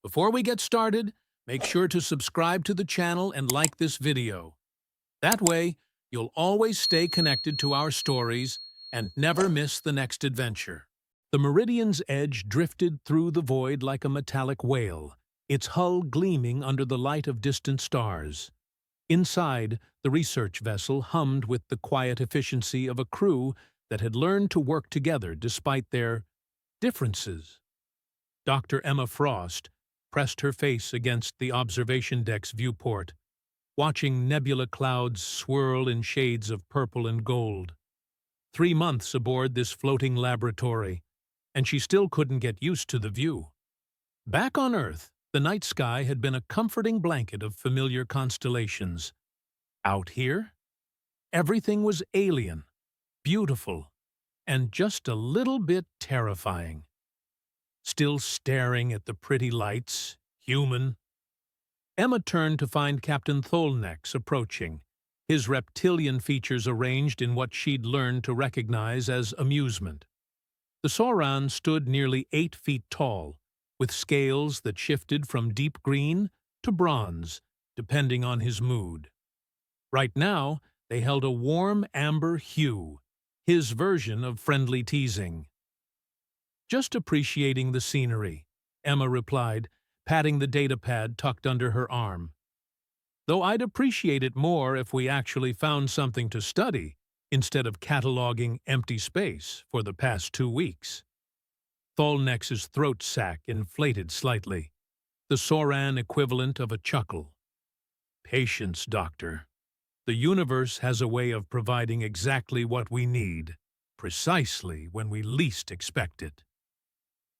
Before we get started, make sure to subscribe to the channel and like this video. That way, you'll always stay connected to our stories and never miss the next adventure. The Meridian's edge drifted through the void like a metallic whale, its hull gleaming under the light of distant stars. Inside, the research vessel hummed with the quiet efficiency of a crew that had learned to work together despite their differences. Dr. Emma Frost pressed her face against the observation deck's viewport, watching nebula clouds swirl in shades of purple and gold. 3 months aboard this floating laboratory, and she still couldn't get used to the view. Back on Earth, the night sky had been a comforting blanket of familiar constellations. Out here, everything was alien, beautiful, and just a little bit terrifying. Still staring at the pretty lights, human. Emma turned to find Captain Tholnex approaching, his reptilian features arranged in what she'd learned to recognize as amusement. The Sauron stood nearly 8 feet tall, with scales that shifted from deep green to bronze, depending on his mood. Right now, they held a warm amber hue, his version of friendly teasing. "Just appreciating the scenery," Emma replied, patting the datapad tucked under her arm. "Though I'd appreciate it more if we actually found something to study, instead of cataloging empty space for the past 2 weeks. Tholnex's throat sac inflated slightly, the Sauron equivalent of a chuckle. "Patience, Doctor. The universe has a way of providing exactly what we need, precisely when we least expect it."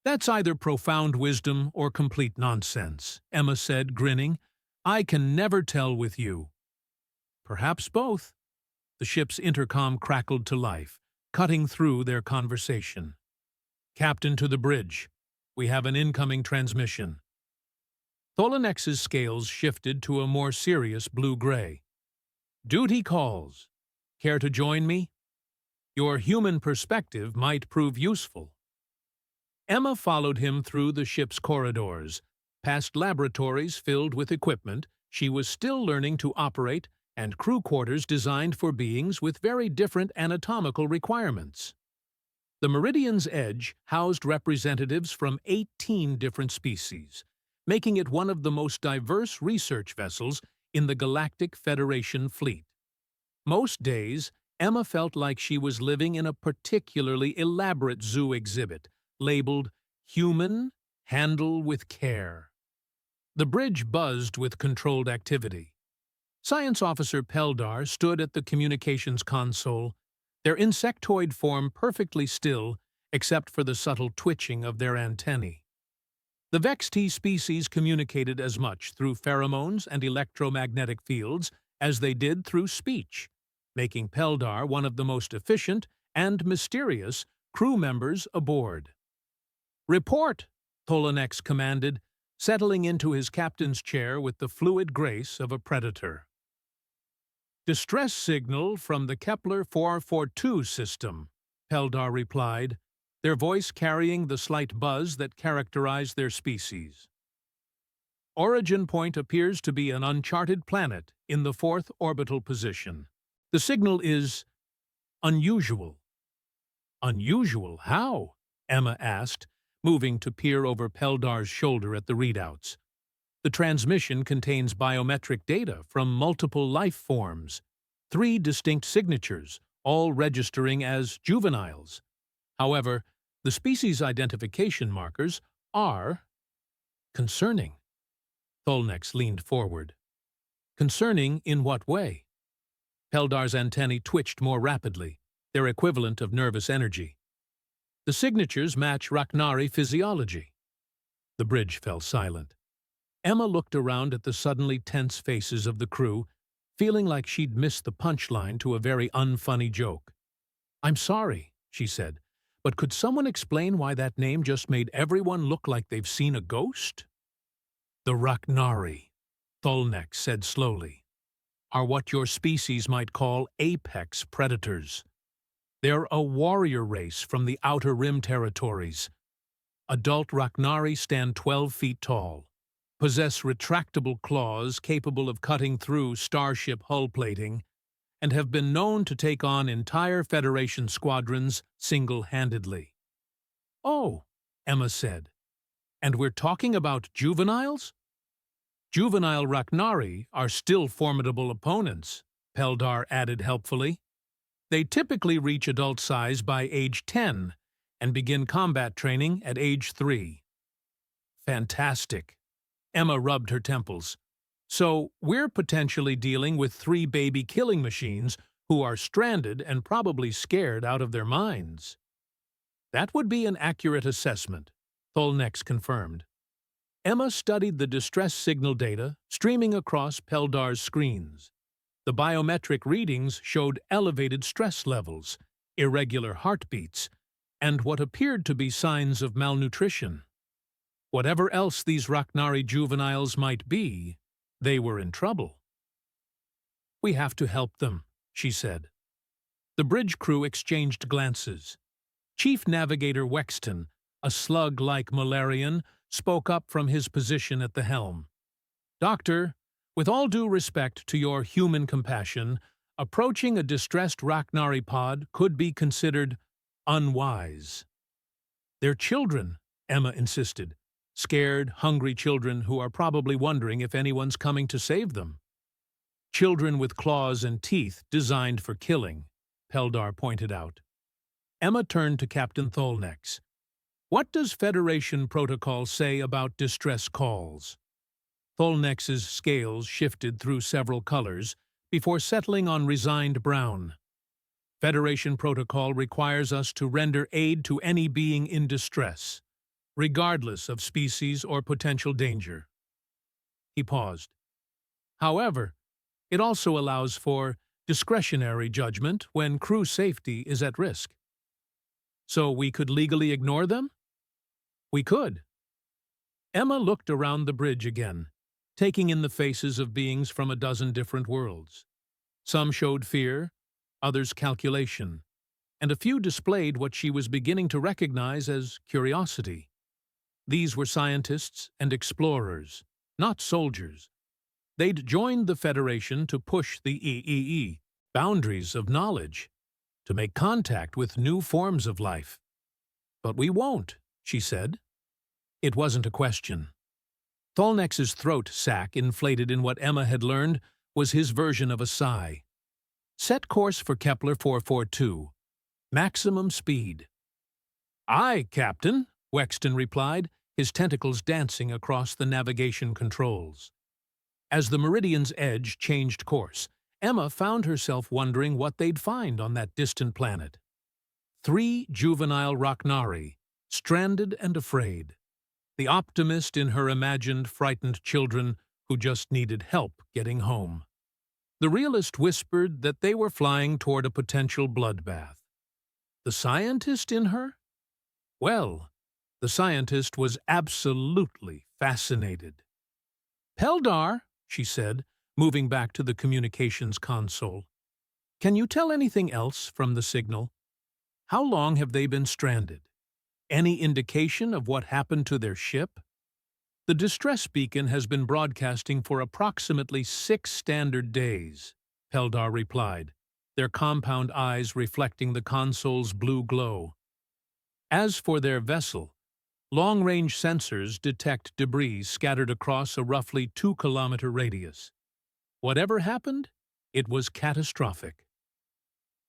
"That's either profound wisdom or complete nonsense," Emma said, grinning. "I can never tell with you." "Perhaps both." The ship's intercom crackled to life, cutting through their conversation. "Captain to the bridge. We have an incoming transmission." Tholnex's scales shifted to a more serious blue-gray. "Duty calls. Care to join me? Your human perspective might prove useful." Emma followed him through the ship's corridors, past laboratories filled with equipment she was still learning to operate and crew quarters designed for beings with very different anatomical requirements. The Meridian's edge housed representatives from 18 different species, making it one of the most diverse research vessels in the Galactic Federation fleet. Most days, Emma felt like she was living in a particularly elaborate zoo exhibit, labeled "Human, Handle with Care." The bridge buzzed with controlled activity. Science Officer Peldar stood at the communications console, their insectoid form perfectly still except for the subtle twitching of their antennae. The Vex-T species communicated as much through pheromones and electromagnetic fields as they did through speech, making Peldar one of the most efficient and mysterious crew members aboard. "Report," Tholnex commanded, settling into his captain's chair with the fluid grace of a predator. "Distress signal from the Kepler 442 system," Peldar replied, their voice carrying the slight buzz that characterized their species. "Origin point appears to be an uncharted planet in the 4th orbital position. The signal is unusual." "Unusual? How?" Emma asked, moving to peer over Peldar's shoulder at the readouts. "The transmission contains biometric data from multiple life forms, 3 distinct signatures, all registering as juveniles. However, the species identification markers are concerning." Tholnex leaned forward. "Concerning in what way?" Peldar's antennae twitched more rapidly, their equivalent of nervous energy. "The signatures match Rach'nari physiology." The bridge fell silent. Emma looked around at the suddenly tense faces of the crew, feeling like she'd missed the punchline to a very unfunny joke. "I'm sorry," she said, "but could someone explain why that name just made everyone look like they've seen a ghost?" "The Rach'nari," Tholnex said slowly, "are what your species might call apex predators. They're a warrior race from the Outer Rim territories. Adult Rach'nari stand 12 feet tall, possess retractable claws capable of cutting through starship hull plating, and have been known to take on entire Federation squadrons single-handedly. "Oh," Emma said, "and we're talking about juveniles?" "Juvenile Rachni are still formidable opponents," Peldar added helpfully. "They typically reach adult size by age 10 and begin combat training at age 3. "Fantastic." Emma rubbed her temples. "So we're potentially dealing with 3 baby killing machines who are stranded and probably scared out of their minds." "That would be an accurate assessment," Tholnex confirmed. Emma studied the distress signal data streaming across Peldar's screens. The biometric readings showed elevated stress levels, irregular heartbeats, and what appeared to be signs of malnutrition. Whatever else these Rachni juveniles might be, they were in trouble. "We have to help them," she said. The bridge crew exchanged glances. Chief Navigator Wexton, a slug-like Malarian, spoke up from his position at the helm. "Doctor, with all due respect to your human compassion, approaching a distressed Rachni pod could be considered unwise." "They're children," Emma insisted. "Scared, hungry children who are probably wondering if anyone's coming to save them." "Children with claws and teeth designed for killing," Peldar pointed out. Emma turned to Captain Tholnex. "What does Federation protocol say about distress calls?" Tholnex's scales shifted through several colors before settling on resigned brown. "Federation protocol requires us to render aid to any being in distress, regardless of species or potential danger." He paused. "However, it also allows for discretionary judgment when crew safety is at risk." "So we could legally ignore them?" "We could." Emma looked around the bridge again, taking in the faces of beings from a dozen different worlds. Some showed fear, others calculation, and a few displayed what she was beginning to recognize as curiosity. These were scientists and explorers, not soldiers. They'd joined the Federation to push the EEE boundaries of knowledge, to make contact with new forms of life. "But we won't," she said. It wasn't a question. Tholnex's throat sac, inflated in what Emma had learned, was his version of a sigh. "Set course for Kepler 442. Maximum speed." "Aye, Captain," Wexton replied, his tentacles dancing across the navigation controls. As the Meridian's edge changed course, Emma found herself wondering what they'd find on that distant planet. 3 juvenile Rachni, stranded and afraid. The optimist in her imagined frightened children who just needed help getting home. The realist whispered that they were flying toward a potential bloodbath. The scientist in her? Well, the scientist was absolutely fascinated. "Peldar," she said, moving back to the communications console. "Can you tell anything else from the signal? How long have they been stranded? Any indication of what happened to their ship?" "The distress beacon has been broadcasting for approximately 6 standard days," Peldar replied, their compound eyes reflecting the console's blue glow. "As for their vessel, long-range sensors detect debris scattered across a roughly 2-kilometer radius. Whatever happened, it was catastrophic."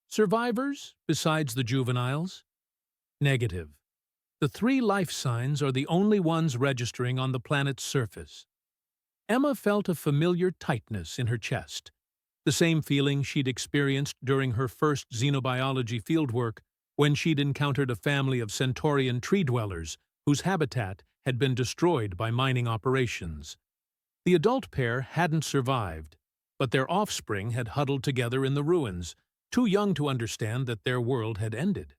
"Survivors, besides the juveniles?" "Negative. The 3 life signs are the only ones registering on the planet's surface." Emma felt a familiar tightness in her chest, the same feeling she'd experienced during her first xenobiology fieldwork when she'd encountered a family of Centaurian tree-dwellers whose habitat had been destroyed by mining operations. The adult pair hadn't survived, but their offspring had huddled together in the ruins, too young to understand that their world had ended.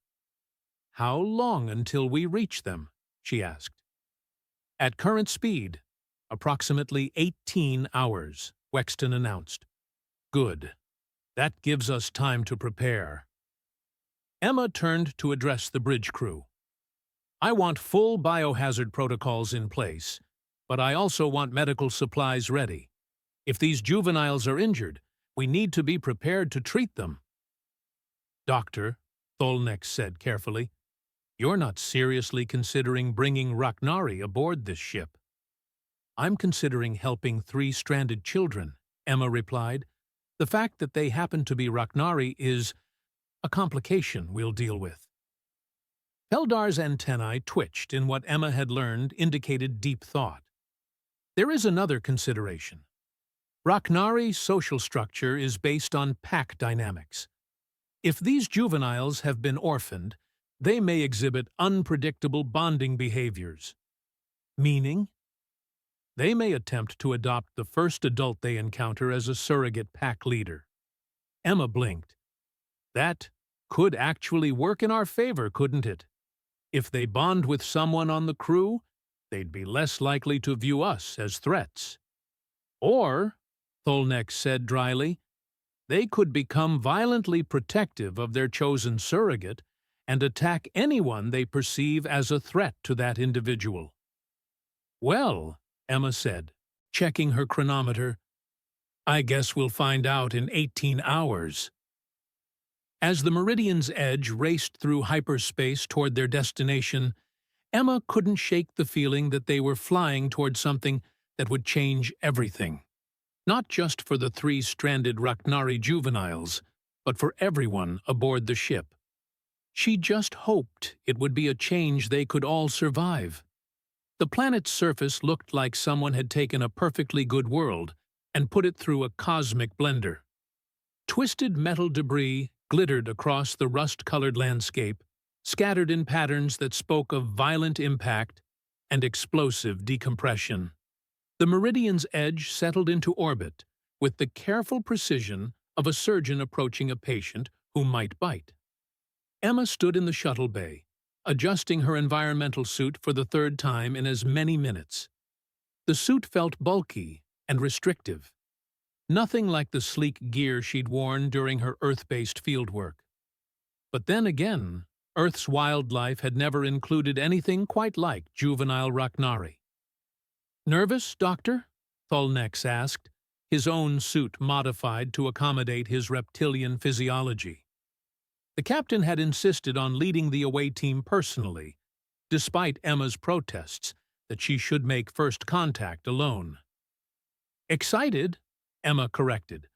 "How long until we reach them?" she asked. "At current speed, approximately 18 hours, Wexton announced. "Good. That gives us time to prepare." Emma turned to address the bridge crew. "I want full biohazard protocols in place. but I also want medical supplies ready. If these juveniles are injured, we need to be prepared to treat them." "Doctor," Tholnex said carefully, "you're not seriously considering bringing Raknari aboard this ship." "I'm considering helping 3 stranded children," Emma replied. "The fact that they happen to be Raknari is a complication we'll deal with." Peldar's antennae twitched in what Emma had learned indicated deep thought. There is another consideration. Raknari's social structure is based on pack dynamics. If these juveniles have been orphaned, they may exhibit unpredictable bonding behaviors. Meaning, they may attempt to adopt the first adult they encounter as a surrogate pack leader. Emma blinked. That could actually work in our favor, couldn't it? If they bond with someone on the crew, they'd be less likely to view us as threats. Or, Tholnex said dryly, they could become violently protective of their chosen surrogate and attack anyone they perceive as a threat to that individual. "Well," Emma said, checking her chronometer, "I guess we'll find out in 18 hours. As the Meridian's Edge raced through hyperspace toward their destination, Emma couldn't shake the feeling that they were flying toward something that would change everything. Not just for the 3 stranded Raknari juveniles, but for everyone aboard the ship. She just hoped it would be a change they could all survive. The planet's surface looked like someone had taken a perfectly good world and put it through a cosmic blender. Twisted metal debris glittered across the rust-colored landscape, scattered in patterns that spoke of violent impact and explosive decompression. The Meridian's Edge settled into orbit with the careful precision of a surgeon approaching a patient who might bite. Emma stood in the shuttle bay, adjusting her environmental suit for the 3rd time in as many minutes. The suit felt bulky and restrictive. Nothing like the sleek gear she'd worn during her Earth-based fieldwork. But then again, Earth's wildlife had never included anything quite like juvenile Raknari. "Nervous, Doctor?" Tholnex asked, his own suit modified to accommodate his reptilian physiology. The captain had insisted on leading the away team personally, despite Emma's protests that she should make first contact alone. "Excited," Emma corrected,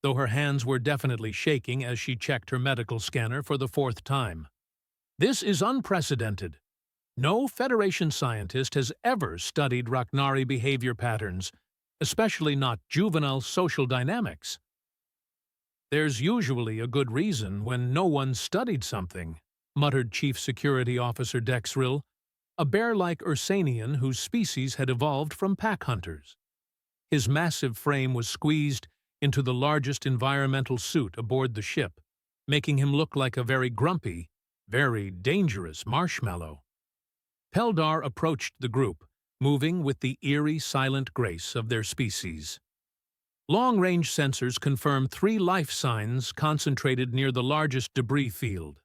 though her hands were definitely shaking as she checked her medical scanner for the 4th time. "This is unprecedented. No Federation scientist has ever studied Raknari behavior patterns, especially not juvenile social dynamics." "There's usually a good reason when no one studied something," muttered Chief Security Officer Dexril, a bear-like Ursanian whose species had evolved from pack hunters. His massive frame was squeezed into the largest environmental suit aboard the ship, making him look like a very grumpy, very dangerous marshmallow. Peldar approached the group, moving with the eerie, silent grace of their species. Long-range sensors confirm 3 life signs concentrated near the largest debris field.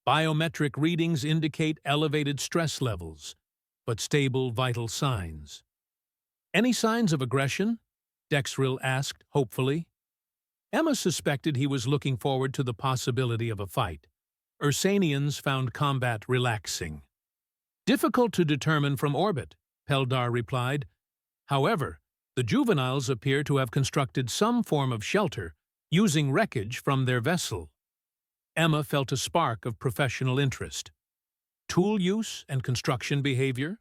Biometric readings indicate elevated stress levels, but stable vital signs. "Any signs of aggression?" Dexril asked hopefully. Emma suspected he was looking forward to the possibility of a fight. Ursanians found combat relaxing. "Difficult to determine from orbit," Peldar replied. "However, the juveniles appear to have constructed some form of shelter using wreckage from their vessel." Emma felt a spark of professional interest. "Tool use and construction behavior?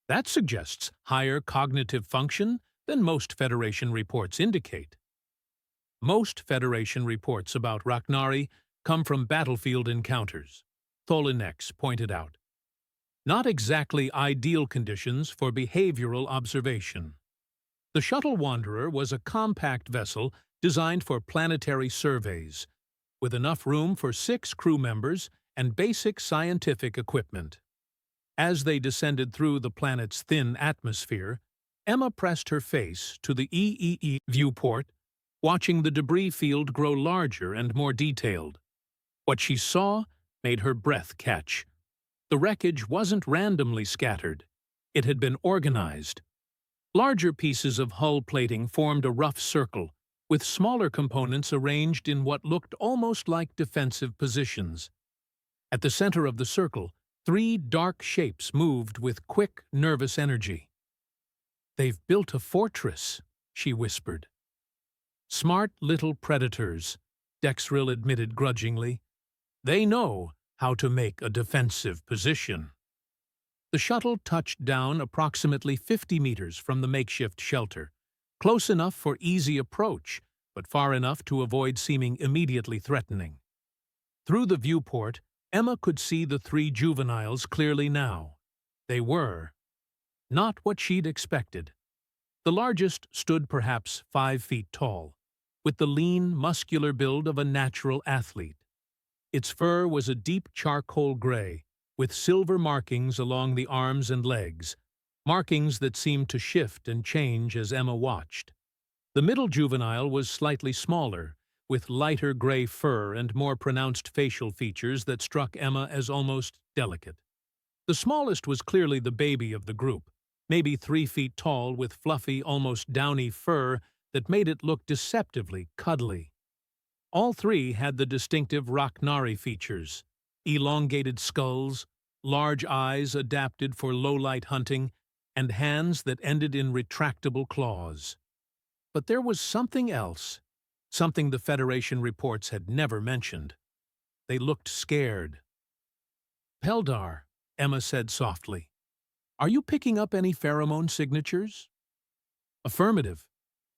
That suggests higher cognitive function than most Federation reports indicate." "Most Federation reports about Raknari come from battlefield encounters," Tholnex pointed out. "Not exactly ideal conditions for behavioral observation." The Shuttle Wanderer was a compact vessel designed for planetary surveys, with enough room for 6 crew members and basic scientific equipment. As they descended through the planet's thin atmosphere, Emma pressed her face to the EEE viewport, watching the debris field grow larger and more detailed. What she saw made her breath catch. The wreckage wasn't randomly scattered. It had been organized, Larger pieces of hull plating formed a rough circle, with smaller components arranged in what looked almost like defensive positions. At the center of the circle, three dark shapes moved with quick, nervous energy. "They've built a fortress," she whispered. "Smart little predators," Dexril admitted grudgingly. "They know how to make a defensive position." The shuttle touched down approximately 50 meters from the makeshift shelter, close enough for easy approach, but far enough to avoid seeming immediately threatening. Through the viewport, Emma could see the three juveniles clearly now. They were not what she'd expected. The largest stood perhaps 5 feet tall, with the lean, muscular build of a natural athlete. Its fur was a deep charcoal gray, with silver markings along the arms and legs, markings that seemed to shift and change as Emma watched. The middle juvenile was slightly smaller, with lighter gray fur and more pronounced facial features that struck Emma as almost delicate. The smallest was clearly the baby of the group, maybe 3 feet tall with fluffy, almost downy fur that made it look deceptively cuddly. All three had the distinctive Raknari features: elongated skulls, large eyes adapted for low-light hunting, and hands that ended in retractable claws. But there was something else, something the Federation reports had never mentioned. They looked scared. "Peldar," Emma said softly, "are you picking up any pheromone signatures?" "Affirmative.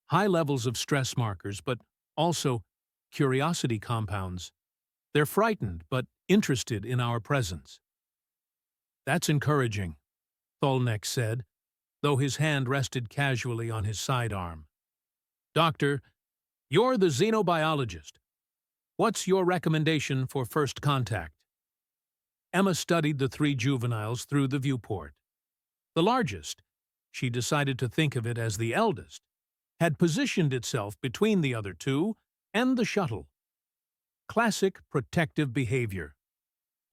High levels of stress markers, but also curiosity compounds. They're frightened, but interested in our presence." "That's encouraging," Tholnek said, though his hand rested casually on his sidearm. "Doctor, you're the xenobiologist. What's your recommendation for first contact?" Emma studied the three juveniles through the viewport. The largest, she decided to think of it as the eldest, had positioned itself between the other two and the shuttle. Classic protective behavior.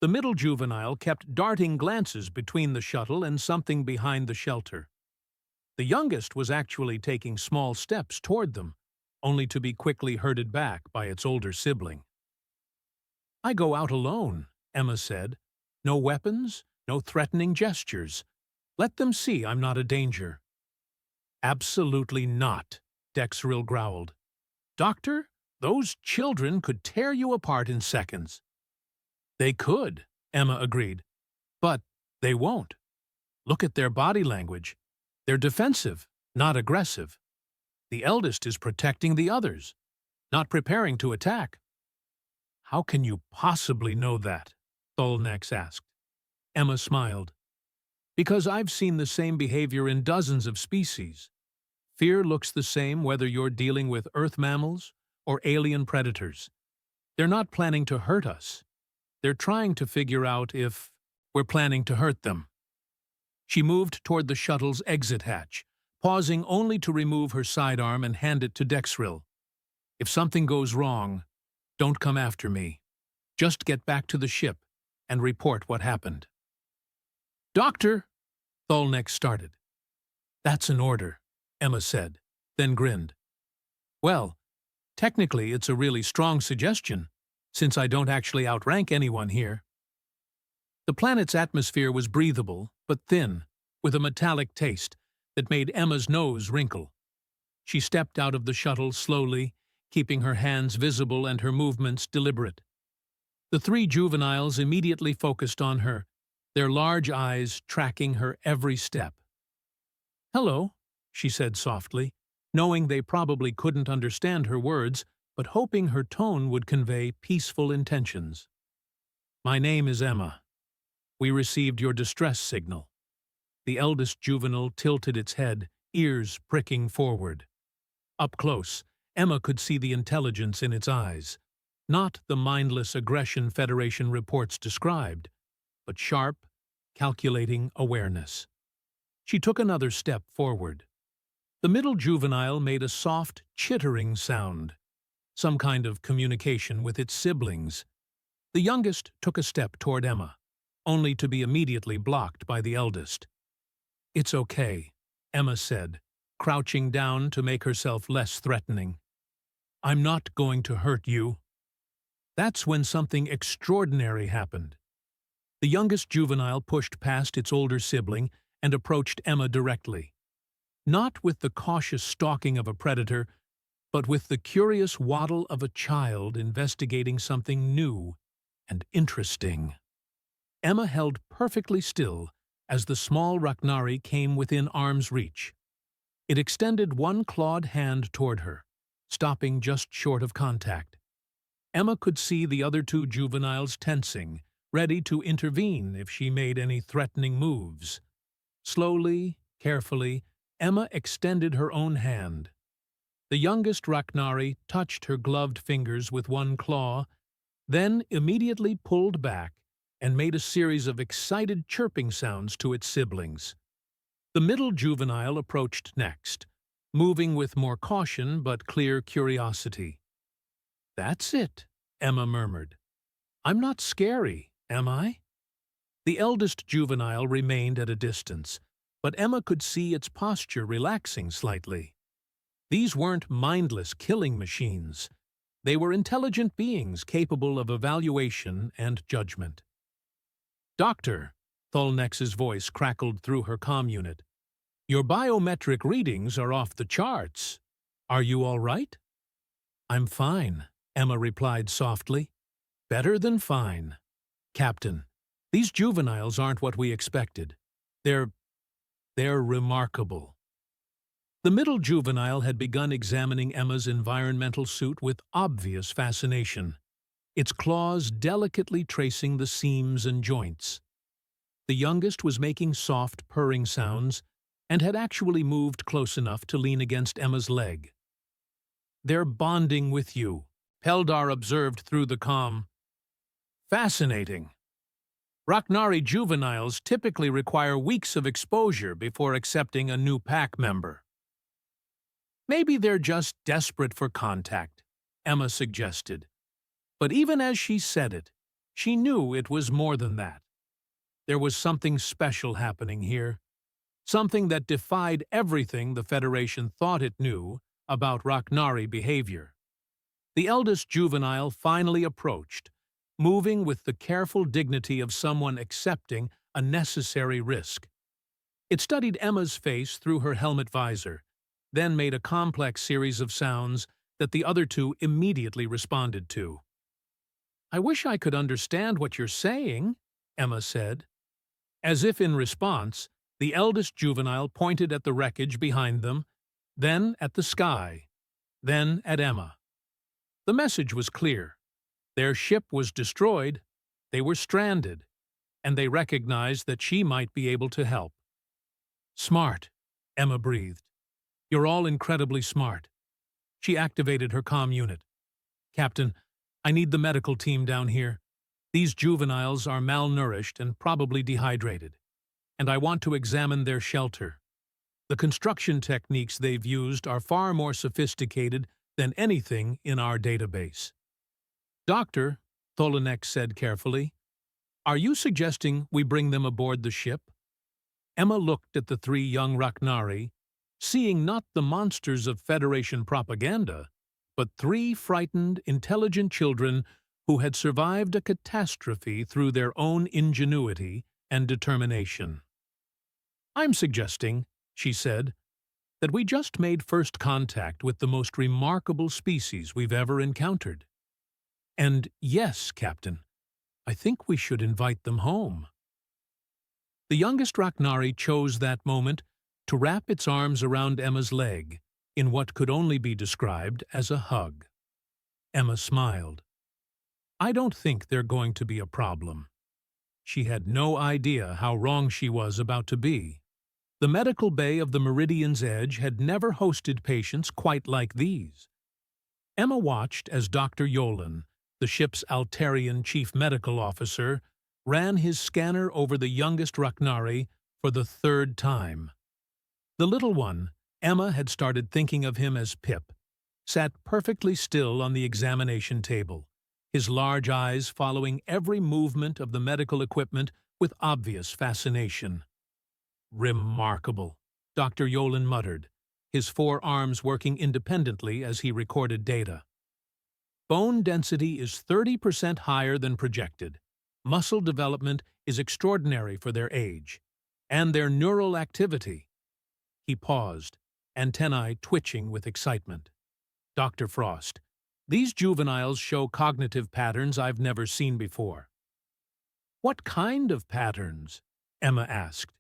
The middle juvenile kept darting glances between the shuttle and something behind the shelter. The youngest was actually taking small steps toward them, only to be quickly herded back by its older sibling. "I go out alone," Emma said. "No weapons, no threatening gestures. Let them see I'm not a danger." "Absolutely not," Dexril growled. "Doctor, those children could tear you apart in seconds." "They could," Emma agreed. "But they won't. Look at their body language. They're defensive, not aggressive. The eldest is protecting the others, not preparing to attack." "How can you possibly know that?" Tholnek asked. Emma smiled. "Because I've seen the same behavior in dozens of species. Fear looks the same whether you're dealing with earth mammals or alien predators. They're not planning to hurt us. They're trying to figure out if we're planning to hurt them." She moved toward the shuttle's exit hatch, pausing only to remove her sidearm and hand it to Dexril. "If something goes wrong, don't come after me. Just get back to the ship and report what happened." "Doctor," Tholnek started. "That's an order," Emma said, then grinned. "Well, technically it's a really strong suggestion, since I don't actually outrank anyone here." The planet's atmosphere was breathable, but thin, with a metallic taste that made Emma's nose wrinkle. She stepped out of the shuttle slowly, keeping her hands visible and her movements deliberate. The three juveniles immediately focused on her, their large eyes tracking her every step. "Hello," she said softly, knowing they probably couldn't understand her words, but hoping her tone would convey peaceful intentions. "My name is Emma. We received your distress signal." The eldest juvenile tilted its head, ears pricking forward. Up close, Emma could see the intelligence in its eyes, not the mindless aggression Federation reports described, but sharp, calculating awareness. She took another step forward. The middle juvenile made a soft, chittering sound, some kind of communication with its siblings. The youngest took a step toward Emma, only to be immediately blocked by the eldest. "It's okay," Emma said, crouching down to make herself less threatening. "I'm not going to hurt you." That's when something extraordinary happened. The youngest juvenile pushed past its older sibling and approached Emma directly. Not with the cautious stalking of a predator, but with the curious waddle of a child investigating something new and interesting. Emma held perfectly still as the small Raknari came within arm's reach. It extended one clawed hand toward her, stopping just short of contact. Emma could see the other two juveniles tensing, ready to intervene if she made any threatening moves. Slowly, carefully, Emma extended her own hand. The youngest Raknari touched her gloved fingers with one claw, then immediately pulled back and made a series of excited chirping sounds to its siblings. The middle juvenile approached next, moving with more caution but clear curiosity. "That's it," Emma murmured. "I'm not scary, am I?" The eldest juvenile remained at a distance, but Emma could see its posture relaxing slightly. These weren't mindless killing machines. They were intelligent beings capable of evaluation and judgment. "Doctor," Tholnex's voice crackled through her comm unit, "your biometric readings are off the charts. Are you all right?" "I'm fine," Emma replied softly. "Better than fine. Captain, these juveniles aren't what we expected. They're remarkable." The middle juvenile had begun examining Emma's environmental suit with obvious fascination, its claws delicately tracing the seams and joints. The youngest was making soft, purring sounds and had actually moved close enough to lean against Emma's leg. "They're bonding with you," Peldar observed through the comm. "Fascinating. Raknari juveniles typically require weeks of exposure before accepting a new pack member." "Maybe they're just desperate for contact," Emma suggested. But even as she said it, she knew it was more than that. There was something special happening here, something that defied everything the Federation thought it knew about Raknari behavior. The eldest juvenile finally approached, moving with the careful dignity of someone accepting a necessary risk. It studied Emma's face through her helmet visor, then made a complex series of sounds that the other two immediately responded to. "I wish I could understand what you're saying," Emma said. As if in response, the eldest juvenile pointed at the wreckage behind them, then at the sky, then at Emma. The message was clear. Their ship was destroyed, they were stranded, and they recognized that she might be able to help. "Smart," Emma breathed. "You're all incredibly smart." She activated her comm unit. "Captain, I need the medical team down here. These juveniles are malnourished and probably dehydrated, and I want to examine their shelter. The construction techniques they've used are far more sophisticated than anything in our database." "Doctor," Tholonex said carefully, "are you suggesting we bring them aboard the ship?" Emma looked at the three young Raknari, seeing not the monsters of Federation propaganda, but three frightened, intelligent children who had survived a catastrophe through their own ingenuity and determination. "I'm suggesting," she said, "that we just made first contact with the most remarkable species we've ever encountered. And yes, Captain, I think we should invite them home." The youngest Raknari chose that moment to wrap its arms around Emma's leg in what could only be described as a hug. Emma smiled. "I don't think they're going to be a problem." She had no idea how wrong she was about to be. The medical bay of the Meridian's Edge had never hosted patients quite like these. Emma watched as Dr. Yolan, the ship's Altarian chief medical officer, ran his scanner over the youngest Raknari for the third time. The little one, Emma had started thinking of him as Pip, sat perfectly still on the examination table, his large eyes following every movement of the medical equipment with obvious fascination. "Remarkable," Dr. Yolan muttered, his 4 arms working independently as he recorded data. Bone density is 30% higher than projected. Muscle development is extraordinary for their age. And their neural activity. He paused, antennae twitching with excitement. Dr. Frost, these juveniles show cognitive patterns I've never seen before. What kind of patterns? Emma asked,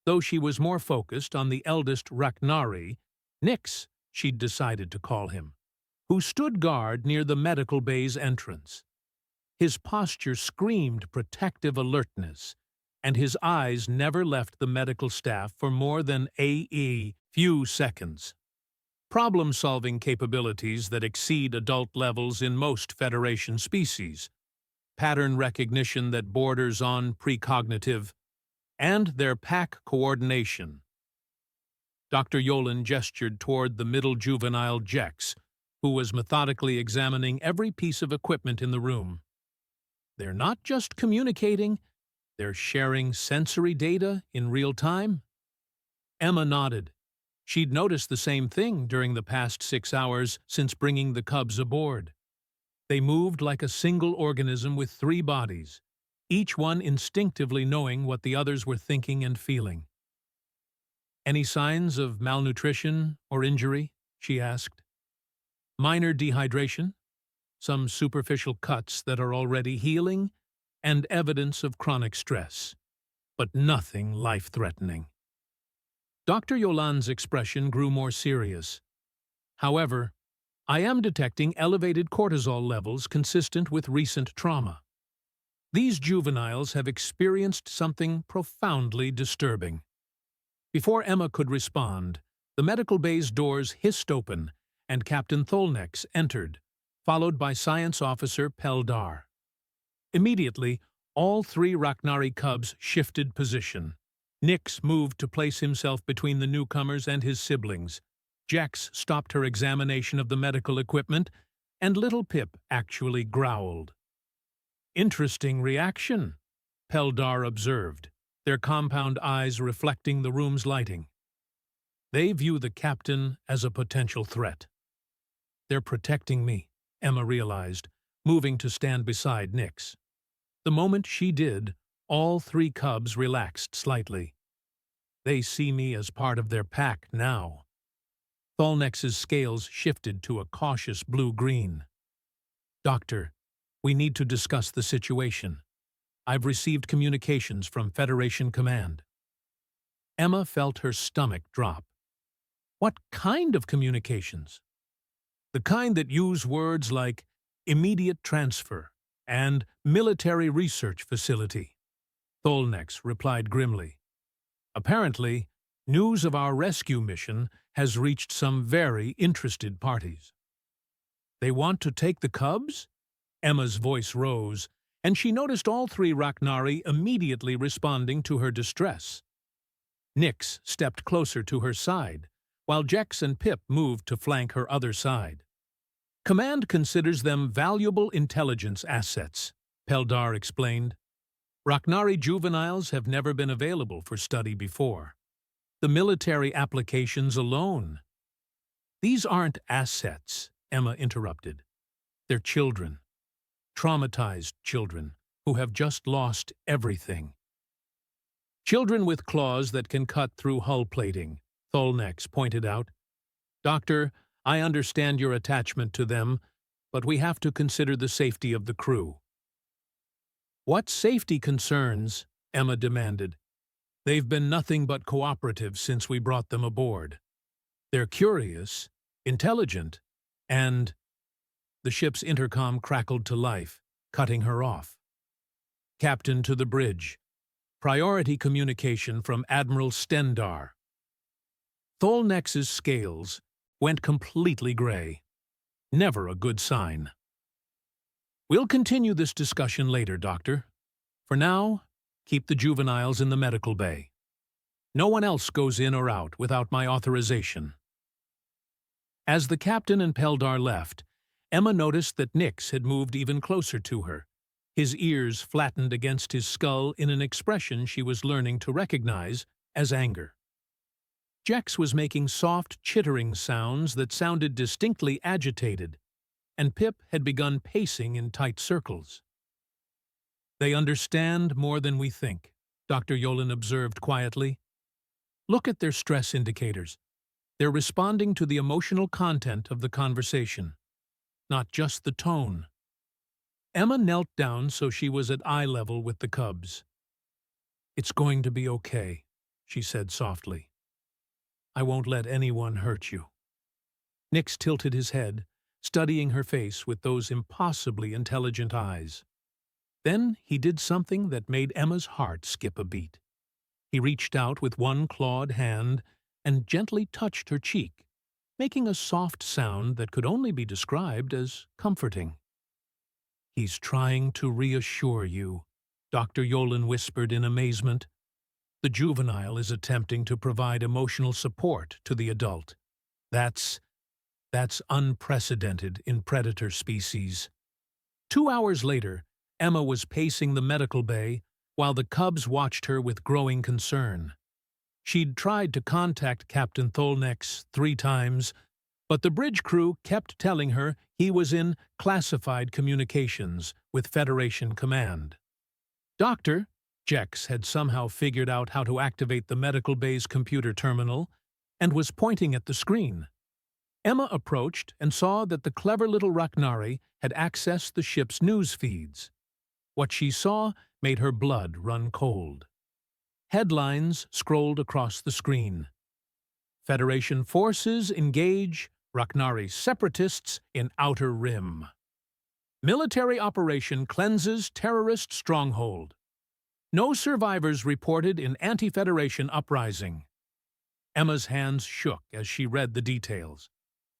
though she was more focused on the eldest Raknari, Nix, she'd decided to call him, who stood guard near the medical bay's entrance. His posture screamed protective alertness, and his eyes never left the medical staff for more than a few seconds. Problem-solving capabilities that exceed adult levels in most Federation species, pattern recognition that borders on precognitive, and their pack coordination. Dr. Yolen gestured toward the middle juvenile Jex, who was methodically examining every piece of equipment in the room. They're not just communicating, they're sharing sensory data in real time. Emma nodded. She'd noticed the same thing during the past 6 hours since bringing the cubs aboard. They moved like a single organism with 3 bodies, each one instinctively knowing what the others were thinking and feeling. "Any signs of malnutrition or injury?" she asked. "Minor dehydration, some superficial cuts that are already healing, and evidence of chronic stress, but nothing life-threatening." Dr. Yolan's expression grew more serious. "However, I am detecting elevated cortisol levels consistent with recent trauma. These juveniles have experienced something profoundly disturbing." Before Emma could respond, the medical bay's doors hissed open and Captain Tholnex entered, followed by Science Officer Peldar. Immediately, all 3 Raknari cubs shifted position. Nix moved to place himself between the newcomers and his siblings. Jex stopped her examination of the medical equipment, and little Pip actually growled. "Interesting reaction," Peldar observed, their compound eyes reflecting the room's lighting. "They view the captain as a potential threat." "They're protecting me," Emma realized, moving to stand beside Nix. The moment she did, all 3 cubs relaxed slightly. They see me as part of their pack now. Tholnex's scales shifted to a cautious blue-green. "Doctor, we need to discuss the situation. I've received communications from Federation Command." Emma felt her stomach drop. "What kind of communications?" "The kind that use words like immediate transfer and military research facility," Tholnex replied grimly. "Apparently, news of our rescue mission has reached some very interested parties." "They want to take the cubs?" Emma's voice rose, and she noticed all 3 Raknari immediately responding to her distress. Nix stepped closer to her side, while Jex and Pip moved to flank her other side. "Command considers them valuable intelligence assets," Peldar explained. "Raknari juveniles have never been available for study before. The military applications alone—" "These aren't assets," Emma interrupted. "They're children. Traumatized children who have just lost everything. Children with claws that can cut through hull plating," Tholnex pointed out. "Doctor, I understand your attachment to them, but we have to consider the safety of the crew." "What safety concerns?" Emma demanded. "They've been nothing but cooperative since we brought them aboard. They're curious, intelligent, and—" The ship's intercom crackled to life, cutting her off. "Captain to the bridge. Priority communication from Admiral Stendar." Tholnex's scales went completely gray. Never a good sign. "We'll continue this discussion later, Doctor. For now, keep the juveniles in the medical bay. No one else goes in or out without my authorization." As the captain and Peldar left, Emma noticed that Nix had moved even closer to her, his ears flattened against his skull in an expression she was learning to recognize as anger. Jex was making soft, chittering sounds that sounded distinctly agitated, and Pip had begun pacing in tight circles. "They understand more than we think," Dr. Yolen observed quietly. "Look at their stress indicators. They're responding to the emotional content of the conversation, not just the tone." Emma knelt down so she was at eye level with the cubs. "It's going to be okay," she said softly. "I won't let anyone hurt you." Nix tilted his head, studying her face with those impossibly intelligent eyes. Then he did something that made Emma's heart skip a beat. He reached out with one clawed hand and gently touched her cheek, making a soft sound that could only be described as comforting. "He's trying to reassure you," Dr. Yolen whispered in amazement. "The juvenile is attempting to provide emotional support to the adult. That's unprecedented in predator species." 2 hours later, Emma was pacing the medical bay while the cubs watched her with growing concern. She'd tried to contact Captain Tholnex 3 times, but the bridge crew kept telling her he was in classified communications with Federation Command. "Doctor," Jex had somehow figured out how to activate the medical bay's computer terminal and was pointing at the screen. Emma approached and saw that the clever little Raknari had accessed the ship's news feeds. What she saw made her blood run cold. Headlines scrolled across the screen. "Federation forces engage Raknari separatists in Outer Rim. Military operation cleanses terrorist stronghold. No survivors reported in anti-Federation uprising." Emma's hands shook as she read the details.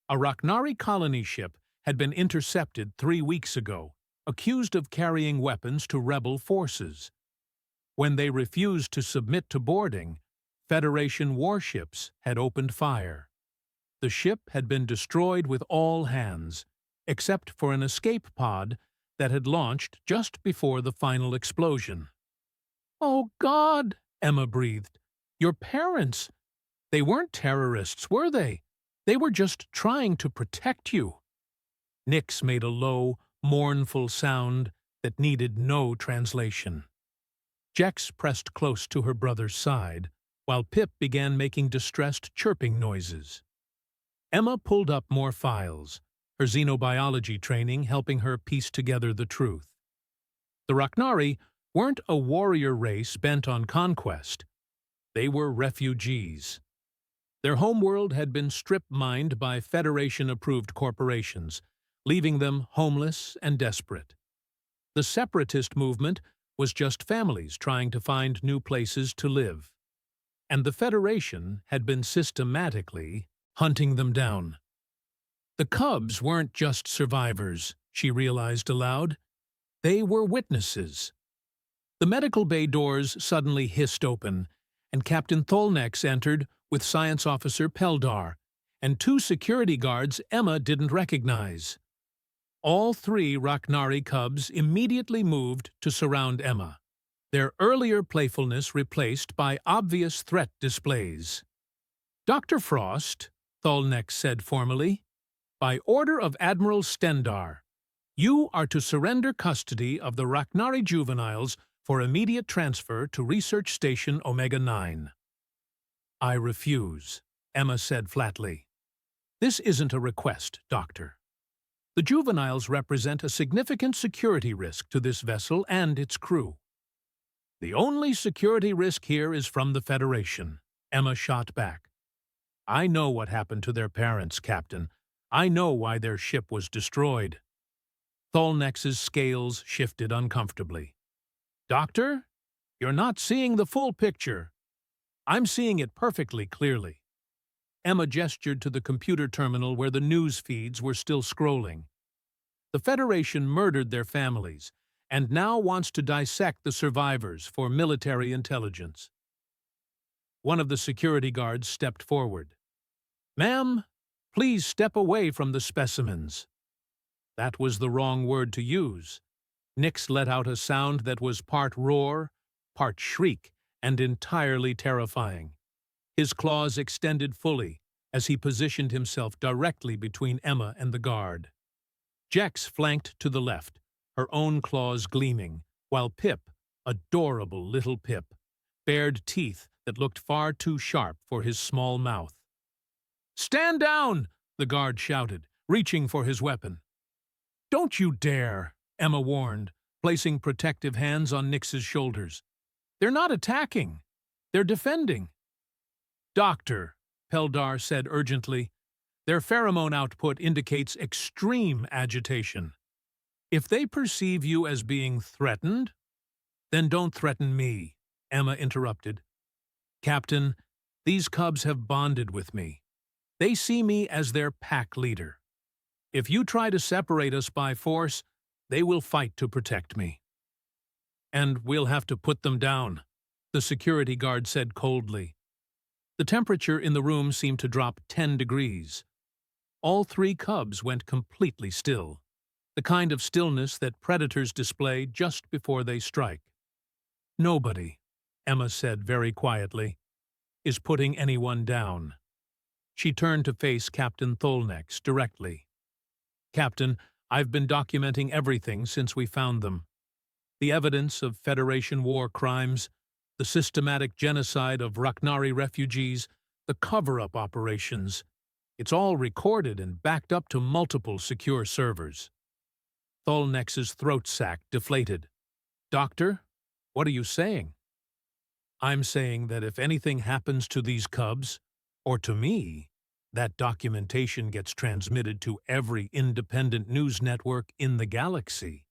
A Raknari colony ship had been intercepted 3 weeks ago, accused of carrying weapons to rebel forces. When they refused to submit to boarding, Federation warships had opened fire. The ship had been destroyed with all hands, except for an escape pod that had launched just before the final explosion. "Oh, God," Emma breathed. "Your parents! They weren't terrorists, were they? They were just trying to protect you." Nix made a low, mournful sound that needed no translation. Jex pressed close to her brother's side, while Pip began making distressed chirping noises. Emma pulled up more files, her xenobiology training helping her piece together the truth. The Raknari weren't a warrior race bent on conquest. They were refugees. Their homeworld had been strip-mined by Federation-approved corporations, leaving them homeless and desperate. The separatist movement was just families trying to find new places to live. And the Federation had been systematically hunting them down. The cubs weren't just survivors, she realized aloud. They were witnesses. The medical bay doors suddenly hissed open, and Captain Tholnex entered with Science Officer Peldar and 2 security guards Emma didn't recognize. All 3 Raknari cubs immediately moved to surround Emma, their earlier playfulness replaced by obvious threat displays. "Dr. Frost," Tholnex said formally, "by order of Admiral Stendar, you are to surrender custody of the Raknari juveniles for immediate transfer to Research Station Omega-9. "I refuse," Emma said flatly. "This isn't a request, Doctor. The juveniles represent a significant security risk to this vessel and its crew." "The only security risk here is from the Federation," Emma shot back. "I know what happened to their parents, Captain. I know why their ship was destroyed." Tholnex's scales shifted uncomfortably. "Doctor, you're not seeing the full picture. I'm seeing it perfectly clearly." Emma gestured to the computer terminal where the news feeds were still scrolling. "The Federation murdered their families and now wants to dissect the survivors for military intelligence." One of the security guards stepped forward. "Ma'am, please step away from the specimens." That was the wrong word to use. Nix let out a sound that was part roar, part shriek, and entirely terrifying. His claws extended fully as he positioned himself directly between Emma and the guard. Jex flanked to the left, her own claws gleaming, while Pip, adorable little Pip, bared teeth that looked far too sharp for his small mouth. "Stand down!" the guard shouted, reaching for his weapon. "Don't you dare!" Emma warned, placing protective hands on Nix's shoulders. "They're not attacking. They're defending." "Doctor," Peldar said urgently, "their pheromone output indicates extreme agitation. If they perceive you as being threatened, then don't threaten me," Emma interrupted. "Captain, these cubs have bonded with me. They see me as their pack leader. If you try to separate us by force, they will fight to protect me." "And we'll have to put them down," the security guard said coldly. The temperature in the room seemed to drop 10 degrees. All three cubs went completely still, the kind of stillness that predators display just before they strike. "Nobody," Emma said very quietly, "is putting anyone down." She turned to face Captain Tholnex directly. "Captain, I've been documenting everything since we found them. The evidence of Federation war crimes, the systematic genocide of Raknari refugees, the cover-up operations. It's all recorded and backed up to multiple secure servers." Tholnex's throat sac deflated. "Doctor, what are you saying?" "I'm saying that if anything happens to these cubs, or to me, that documentation gets transmitted to every independent news network in the galaxy."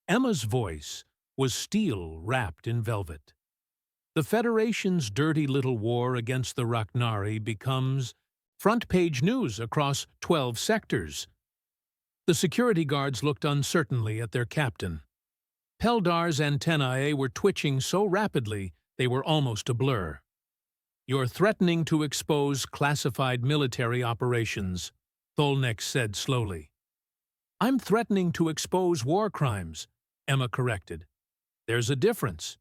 Emma's voice was steel wrapped in velvet. The Federation's dirty little war against the Raknari becomes front-page news across 12 sectors. The security guards looked uncertainly at their captain. Peldar's antennae were twitching so rapidly they were almost a blur. "You're threatening to expose classified military operations," Tholnex said slowly. "I'm threatening to expose war crimes," Emma corrected. "There's a difference."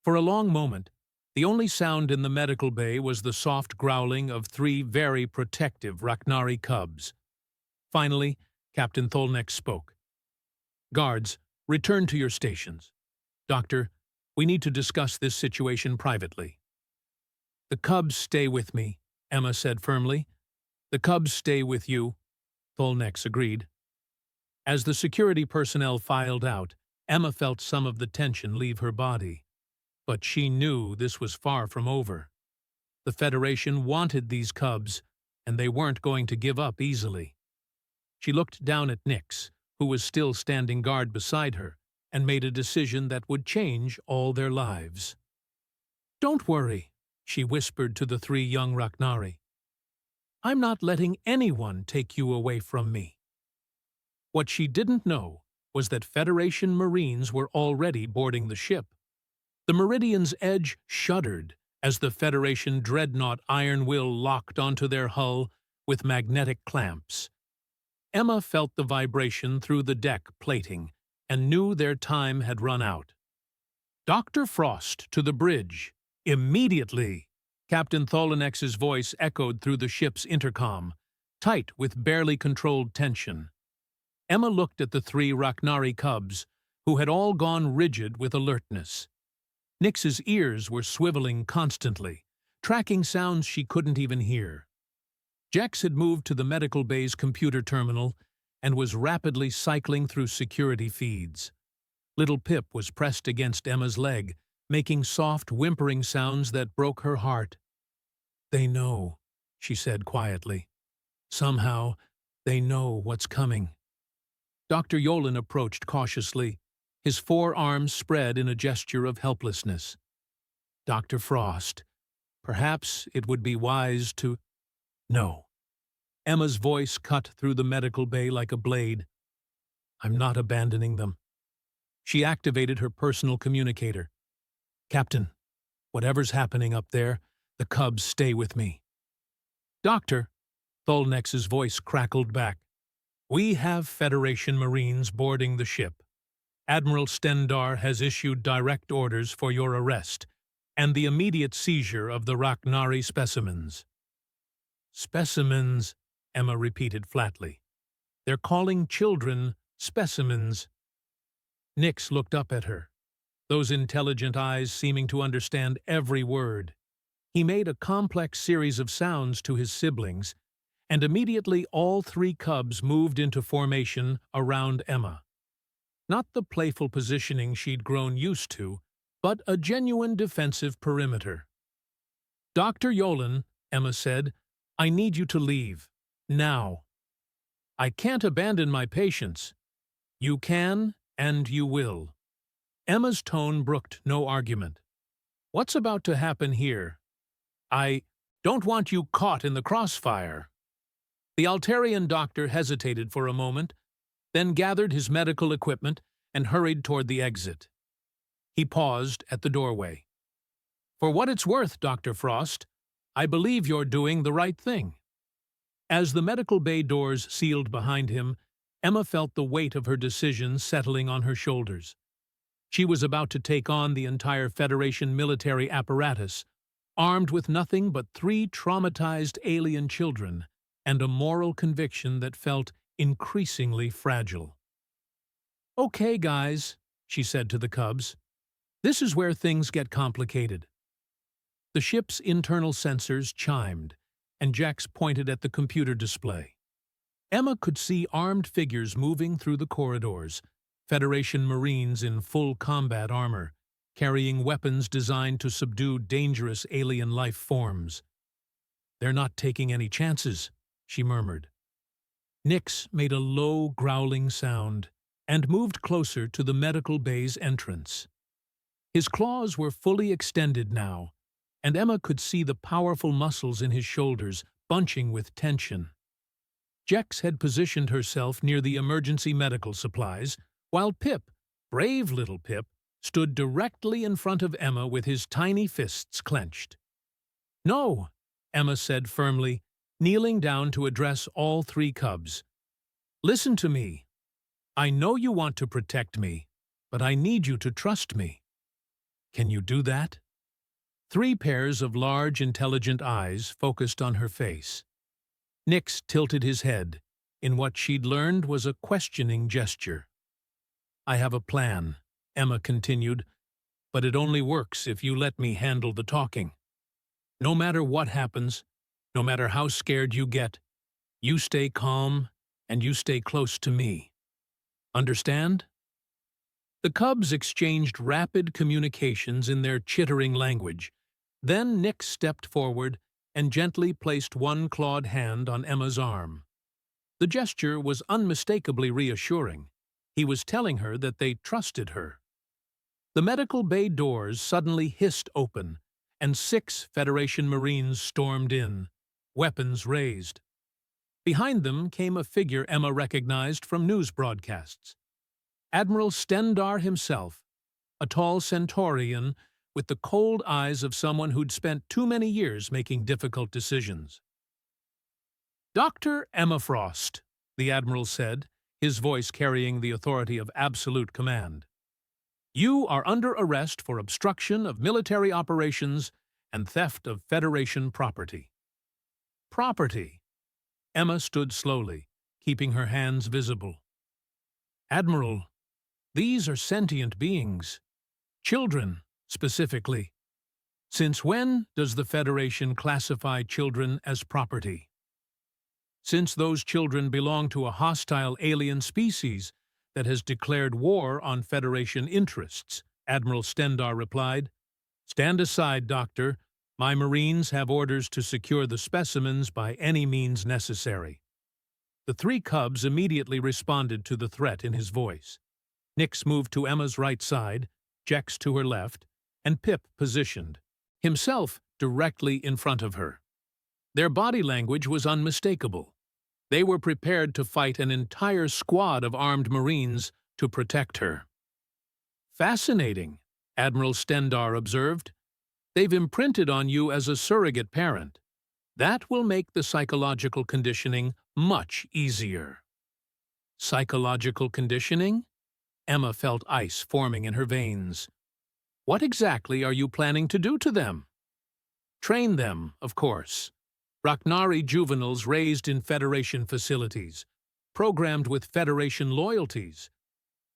For a long moment, the only sound in the medical bay was the soft growling of three very protective Raknari cubs. Finally, Captain Tholnex spoke. "Guards, return to your stations. Doctor, we need to discuss this situation privately." "The cubs stay with me," Emma said firmly. "The cubs stay with you," Tholnex agreed. As the security personnel filed out, Emma felt some of the tension leave her body. But she knew this was far from over. The Federation wanted these cubs, and they weren't going to give up easily. She looked down at Nix, who was still standing guard beside her, and made a decision that would change all their lives. "Don't worry," she whispered to the three young Raknari. "I'm not letting anyone take you away from me." What she didn't know was that Federation Marines were already boarding the ship. The Meridian's edge shuddered as the Federation dreadnought Iron Will locked onto their hull with magnetic clamps. Emma felt the vibration through the deck plating and knew their time had run out. "Dr. Frost to the bridge, immediately!" Captain Tholnex's voice echoed through the ship's intercom, tight with barely controlled tension. Emma looked at the three Raknari cubs, who had all gone rigid with alertness. Nix's ears were swiveling constantly, tracking sounds she couldn't even hear. Jex had moved to the medical bay's computer terminal and was rapidly cycling through security feeds. Little Pip was pressed against Emma's leg, making soft, whimpering sounds that broke her heart. "They know," she said quietly. "Somehow, they know what's coming." Dr. Yolen approached cautiously, his forearms spread in a gesture of helplessness. "Dr. Frost, perhaps it would be wise to—" "No." Emma's voice cut through the medical bay like a blade. "I'm not abandoning them." She activated her personal communicator. "Captain, whatever's happening up there, the cubs stay with me." "Doctor," Tholnex's voice crackled back, "we have Federation Marines boarding the ship. Admiral Stendar has issued direct orders for your arrest, and the immediate seizure of the Raknari specimens. Specimens, Emma repeated flatly. They're calling children specimens. Nix looked up at her, those intelligent eyes seeming to understand every word. He made a complex series of sounds to his siblings, and immediately all three cubs moved into formation around Emma. Not the playful positioning she'd grown used to, but a genuine defensive perimeter. "Dr. Yolen," Emma said, "I need you to leave. Now. I can't abandon my patients. You can, and you will." Emma's tone brooked no argument. "What's about to happen here? I don't want you caught in the crossfire." The Altarian doctor hesitated for a moment, then gathered his medical equipment and hurried toward the exit. He paused at the doorway. "For what it's worth, Dr. Frost, I believe you're doing the right thing." As the medical bay doors sealed behind him, Emma felt the weight of her decision settling on her shoulders. She was about to take on the entire Federation military apparatus, armed with nothing but 3 traumatized alien children and a moral conviction that felt increasingly fragile. "Okay, guys," she said to the cubs. "This is where things get complicated." The ship's internal sensors chimed, and Jax pointed at the computer display. Emma could see armed figures moving through the corridors, Federation Marines in full combat armor, carrying weapons designed to subdue dangerous alien life forms. "They're not taking any chances," she murmured. Nix made a low, growling sound and moved closer to the medical bay's entrance. His claws were fully extended now, and Emma could see the powerful muscles in his shoulders bunching with tension. Jex had positioned herself near the emergency medical supplies, while Pip, brave little Pip, stood directly in front of Emma with his tiny fists clenched. "No," Emma said firmly, kneeling down to address all 3 cubs. "Listen to me. I know you want to protect me, but I need you to trust me. Can you do that?" 3 pairs of large, intelligent eyes focused on her face. Nix tilted his head, in what she'd learned was a questioning gesture. "I have a plan," Emma continued, "but it only works if you let me handle the talking. No matter what happens, no matter how scared you get, you stay calm and you stay close to me. Understand?" The cubs exchanged rapid communications in their chittering language. Then Nix stepped forward and gently placed one clawed hand on Emma's arm. The gesture was unmistakably reassuring. He was telling her that they trusted her. The medical bay doors suddenly hissed open, and 6 Federation Marines stormed in, weapons raised. Behind them came a figure Emma recognized from news broadcasts. Admiral Stendar himself, a tall Centaurian with the cold eyes of someone who'd spent too many years making difficult decisions. "Dr. Emma Frost," the Admiral said, his voice carrying the authority of absolute command. "You are under arrest for obstruction of military operations and theft of Federation property." "Property?" Emma stood slowly, keeping her hands visible. "Admiral, these are sentient beings. Children, specifically. Since when does the Federation classify children as property?" "Since those children belong to a hostile alien species that has declared war on Federation interests," Admiral Stendar replied. "Stand aside, Doctor. My Marines have orders to secure the specimens by any means necessary." The 3 cubs immediately responded to the threat in his voice. Nix moved to Emma's right side, Jex to her left, and Pip positioned, himself directly in front of her. Their body language was unmistakable. They were prepared to fight an entire squad of armed Marines to protect her. "Fascinating," Admiral Stendar observed. "They've imprinted on you as a surrogate parent. That will make the psychological conditioning much easier." Psychological conditioning? Emma felt ice forming in her veins. What exactly are you planning to do to them? Train them, of course. Raknari juveniles raised in Federation facilities, programmed with Federation loyalties.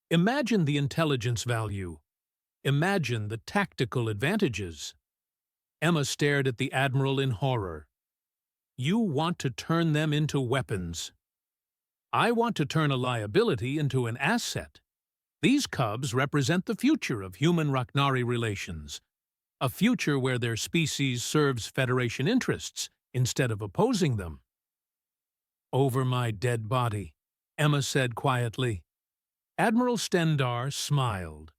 Imagine the intelligence value. Imagine the tactical advantages. Emma stared at the Admiral in horror. You want to turn them into weapons. I want to turn a liability into an asset. These cubs represent the future of human-Raknari relations, a future where their species serves Federation interests instead of opposing them. Over my dead body, Emma said quietly. Admiral Stendar smiled,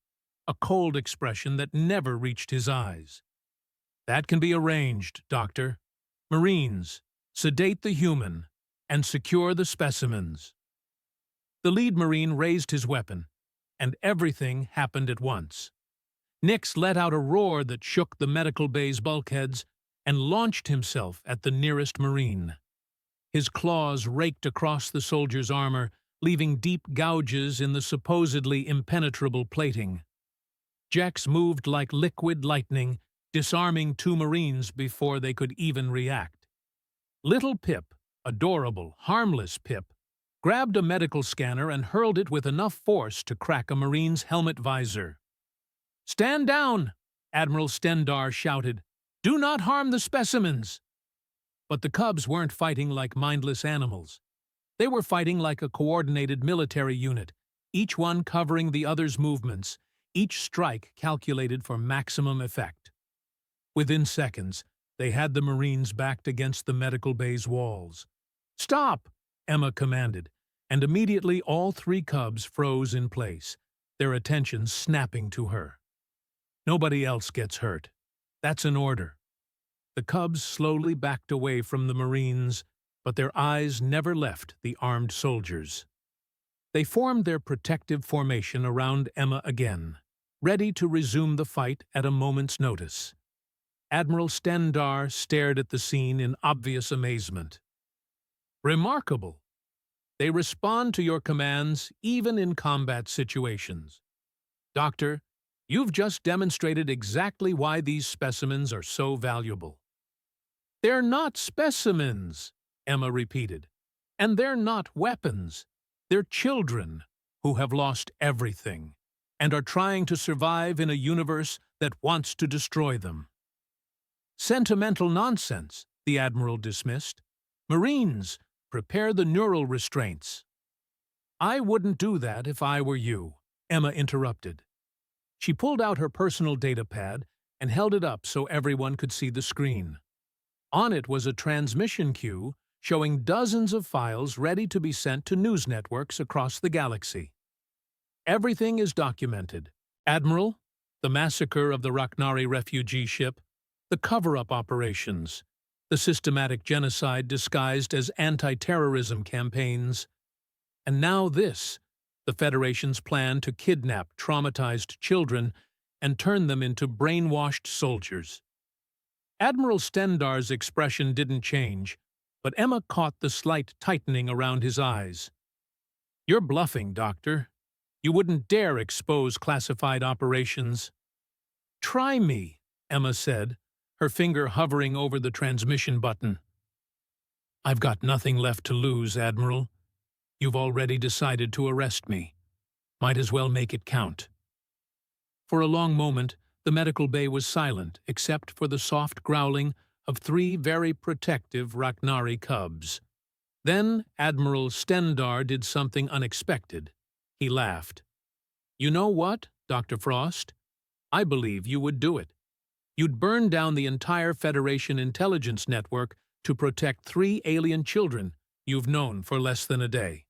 a cold expression that never reached his eyes. That can be arranged, Doctor. Marines, sedate the human and secure the specimens. The lead Marine raised his weapon, and everything happened at once. Nix let out a roar that shook the medical bay's bulkheads and launched himself at the nearest Marine. His claws raked across the soldier's armor, leaving deep gouges in the supposedly impenetrable plating. Jex moved like liquid lightning, disarming 2 Marines before they could even react. Little Pip, adorable, harmless Pip, grabbed a medical scanner and hurled it with enough force to crack a Marine's helmet visor. "Stand down!" Admiral Stendar shouted. "Do not harm the specimens!" But the cubs weren't fighting like mindless animals. They were fighting like a coordinated military unit, each one covering the other's movements, each strike calculated for maximum effect. Within seconds, they had the Marines backed against the medical bay's walls. "Stop!" Emma commanded, and immediately all 3 cubs froze in place, their attention snapping to her. Nobody else gets hurt. That's an order. The cubs slowly backed away from the Marines, but their eyes never left the armed soldiers. They formed their protective formation around Emma again, ready to resume the fight at a moment's notice. Admiral Stendar stared at the scene in obvious amazement. Remarkable! They respond to your commands even in combat situations. Doctor, you've just demonstrated exactly why these specimens are so valuable. They're not specimens, Emma repeated. And they're not weapons. They're children who have lost everything and are trying to survive in a universe that wants to destroy them. Sentimental nonsense, the Admiral dismissed. Marines, prepare the neural restraints. I wouldn't do that if I were you, Emma interrupted. She pulled out her personal data pad and held it up so everyone could see the screen. On it was a transmission queue showing dozens of files ready to be sent to news networks across the galaxy. Everything is documented. Admiral, the massacre of the Raknari refugee ship, the cover-up operations, the systematic genocide disguised as anti-terrorism campaigns, and now this, the Federation's plan to kidnap traumatized children and turn them into brainwashed soldiers. Admiral Stendar's expression didn't change, but Emma caught the slight tightening around his eyes. You're bluffing, Doctor. You wouldn't dare expose classified operations. Try me, Emma said, her finger hovering over the transmission button. I've got nothing left to lose, Admiral. You've already decided to arrest me. Might as well make it count. For a long moment, the medical bay was silent, except for the soft growling of 3 very protective Raknari cubs. Then Admiral Stendar did something unexpected. He laughed. You know what, Dr. Frost? I believe you would do it. You'd burn down the entire Federation intelligence network to protect 3 alien children you've known for less than a day.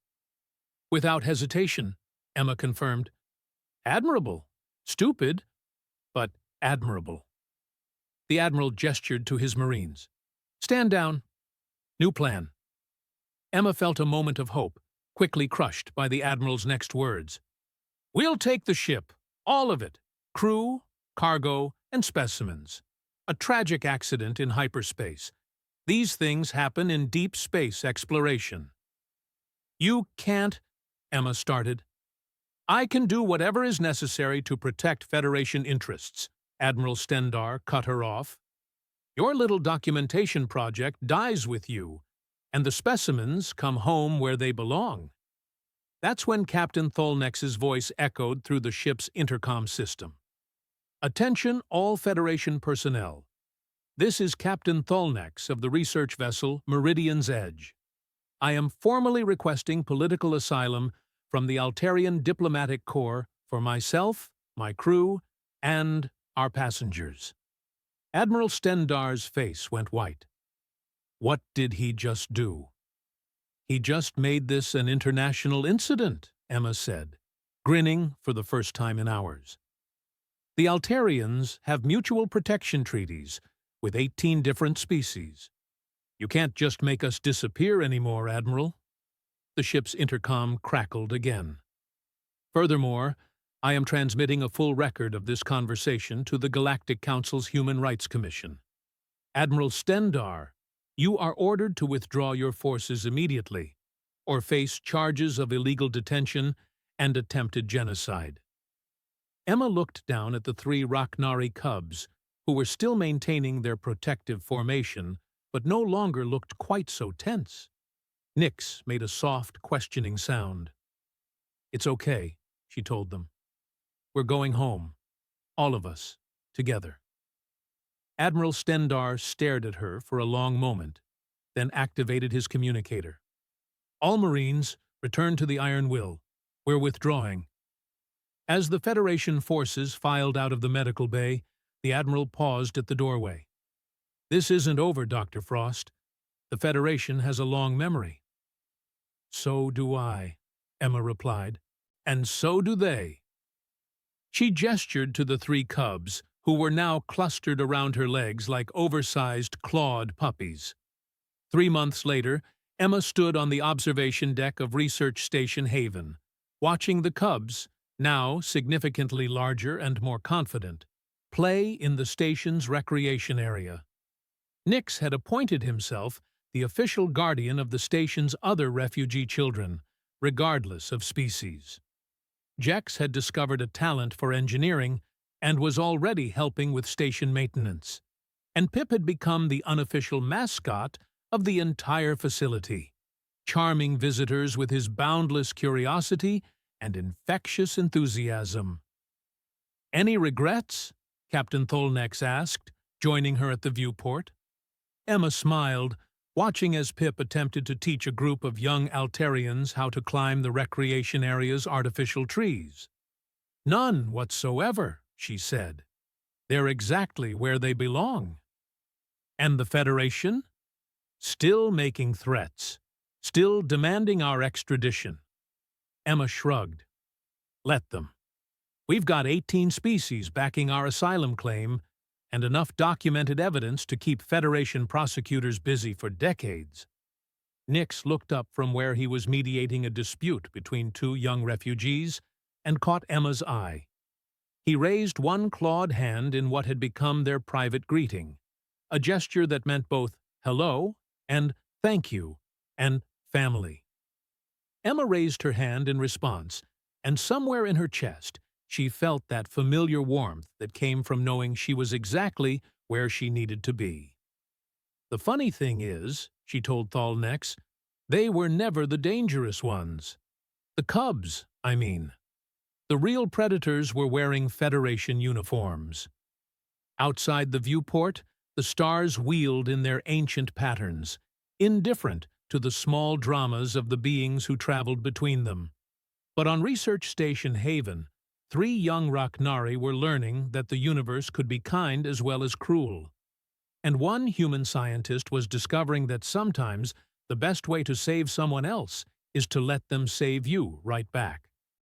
Without hesitation, Emma confirmed. Admirable. Stupid, but admirable. The Admiral gestured to his Marines. Stand down. New plan. Emma felt a moment of hope, quickly crushed by the Admiral's next words. We'll take the ship, all of it, crew, cargo, and specimens. A tragic accident in hyperspace. These things happen in deep space exploration. You can't, Emma started. I can do whatever is necessary to protect Federation interests, Admiral Stendar cut her off. Your little documentation project dies with you, and the specimens come home where they belong. That's when Captain Tholnex's voice echoed through the ship's intercom system. Attention all Federation personnel. This is Captain Tholnex of the research vessel Meridian's Edge. I am formally requesting political asylum from the Altarian Diplomatic Corps for myself, my crew, and our passengers. Admiral Stendar's face went white. What did he just do? He just made this an international incident, Emma said, grinning for the first time in hours. The Altarians have mutual protection treaties with 18 different species. You can't just make us disappear anymore, Admiral. The ship's intercom crackled again. Furthermore, I am transmitting a full record of this conversation to the Galactic Council's Human Rights Commission. Admiral Stendar, you are ordered to withdraw your forces immediately, or face charges of illegal detention and attempted genocide. Emma looked down at the 3 Raknari cubs, who were still maintaining their protective formation, but no longer looked quite so tense. Nyx made a soft, questioning sound. It's okay, she told them. We're going home. All of us. Together. Admiral Stendar stared at her for a long moment, then activated his communicator. All Marines, return to the Iron Will. We're withdrawing. As the Federation forces filed out of the medical bay, the Admiral paused at the doorway. This isn't over, Dr. Frost. The Federation has a long memory. So do I, Emma replied, and so do they. She gestured to the 3 cubs, who were now clustered around her legs like oversized, clawed puppies. 3 months later, Emma stood on the observation deck of Research Station Haven, watching the cubs, now significantly larger and more confident, play in the station's recreation area. Nyx had appointed himself the official guardian of the station's other refugee children, regardless of species. Jex had discovered a talent for engineering and was already helping with station maintenance, and Pip had become the unofficial mascot of the entire facility, charming visitors with his boundless curiosity and infectious enthusiasm. Any regrets? Captain Tholnex asked, joining her at the viewport. Emma smiled, watching as Pip attempted to teach a group of young Altarians how to climb the recreation area's artificial trees. None whatsoever, she said. They're exactly where they belong. And the Federation? Still making threats, still demanding our extradition. Emma shrugged. Let them. We've got 18 species backing our asylum claim, and enough documented evidence to keep Federation prosecutors busy for decades. Nyx looked up from where he was mediating a dispute between 2 young refugees and caught Emma's eye. He raised one clawed hand in what had become their private greeting, a gesture that meant both hello and thank you and family. Emma raised her hand in response, and somewhere in her chest, she felt that familiar warmth that came from knowing she was exactly where she needed to be. The funny thing is, she told Tholnex, they were never the dangerous ones. The cubs, I mean. The real predators were wearing Federation uniforms. Outside the viewport, the stars wheeled in their ancient patterns, indifferent to the small dramas of the beings who traveled between them. But on Research Station Haven, 3 young Raknari were learning that the universe could be kind as well as cruel. And one human scientist was discovering that sometimes the best way to save someone else is to let them save you right back.